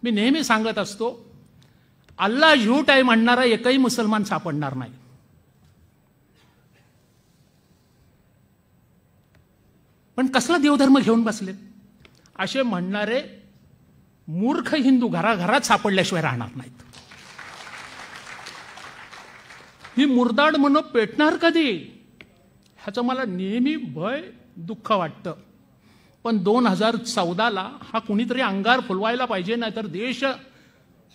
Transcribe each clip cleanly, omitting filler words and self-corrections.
मी नेहमी सांगत असतो, अल्लाह झूठ आहे म्हणणारा एकही मुसलमान सापडणार नाही. पण कसला देवधर्म घेऊन बसले असे म्हणणारे मूर्ख हिंदू घराघरात सापडल्याशिवाय राहणार नाहीत. ही मुरदाड म्हणून पेटणार कधी ह्याचं मला नेहमी भय दुःख वाटतं. पण 2014ला हा कुणीतरी अंगार फुलवायला पाहिजे. नाहीतर देश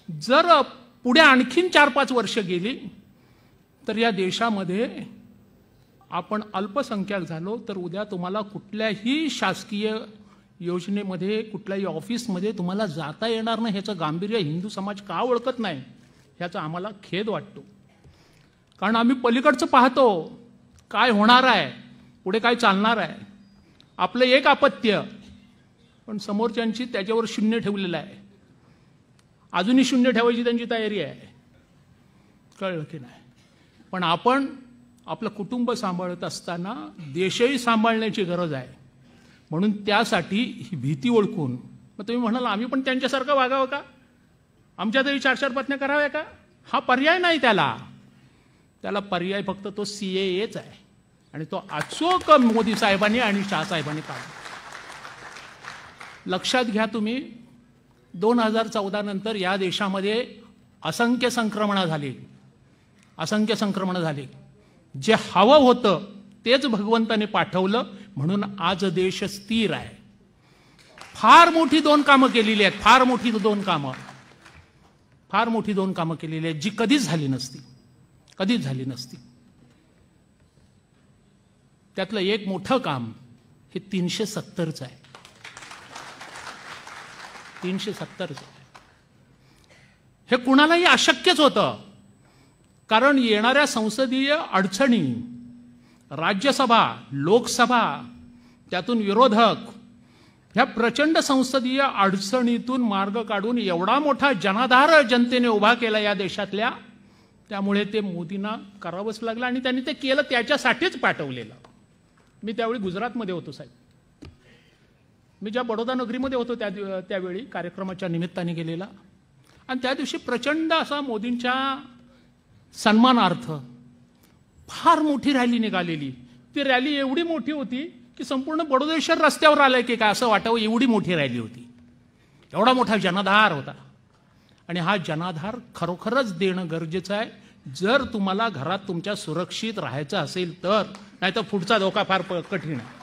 जर पुढे आणखीन 4-5 वर्ष गेली तर या देशामध्ये आपण अल्पसंख्याक झालो तर उद्या तुम्हाला कुठल्याही शासकीय योजनेमध्ये कुठल्याही ऑफिसमध्ये तुम्हाला जाता येणार नाही. ह्याचं गांभीर्य हिंदू समाज का ओळखत नाही ह्याचा आम्हाला खेद वाटतो. कारण आम्ही पलीकडचं पाहतो काय होणार आहे, पुढे काय चालणार आहे. आपलं एक अपत्य पण समोरच्यांची त्याच्यावर शून्य ठेवलेलं आहे. अजूनही शून्य ठेवायची त्यांची तयारी आहे. कळलं की नाही. पण आपण आपलं कुटुंब सांभाळत असताना देशही सांभाळण्याची गरज आहे. म्हणून त्यासाठी ही भीती ओळखून मग तुम्ही म्हणाल आम्ही पण त्यांच्यासारखं वागावं का, आमच्या तरी 4-4 पत्न्या कराव्या का. हा पर्याय नाही. त्याला पर्याय फक्त तो CAAच आहे. आणि तो अचूक मोदी साहेबांनी आणि शाह साहेबांनी काढला. लक्षात घ्या तुम्ही, 2014 नंतर या देशामध्ये असंख्य संक्रमणं झाली. जे हवं होतं तेच भगवंताने पाठवलं म्हणून आज देश स्थिर आहे. फार मोठी 2 कामं केलेली आहेत. फार मोठी दोन कामं केलेली आहेत जी कधीच झाली नसती. त्यातलं एक मोठं काम हे 370चं आहे. 370चं हे कुणालाही अशक्यच होतं. कारण येणाऱ्या संसदीय अडचणी, राज्यसभा, लोकसभा, त्यातून विरोधक, ह्या प्रचंड संसदीय अडचणीतून मार्ग काढून एवढा मोठा जनाधार जनतेने उभा केला या देशातल्या, त्यामुळे ते मोदींना करावंच लागलं. आणि त्यांनी ते केलं, त्याच्यासाठीच पाठवलेलं. मी त्यावेळी गुजरातमध्ये होतो साहेब. मी ज्या बडोदा नगरीमध्ये होतो त्यावेळी कार्यक्रमाच्या निमित्ताने गेलेला. आणि त्या दिवशी प्रचंड असा मोदींच्या सन्मानार्थ फार मोठी रॅली निघालेली. ती रॅली एवढी मोठी होती की संपूर्ण बडोदा शहर रस्त्यावर आलंय की काय असं वाटावं, एवढी मोठी रॅली होती. एवढा मोठा जनाधार होता. आणि हा जनाधार खरोखरच देणं गरजेचं आहे जर तुम्हाला घरात तुमच्या सुरक्षित राहायचं असेल तर. नाहीतर पुढचा धोका फार कठीण आहे.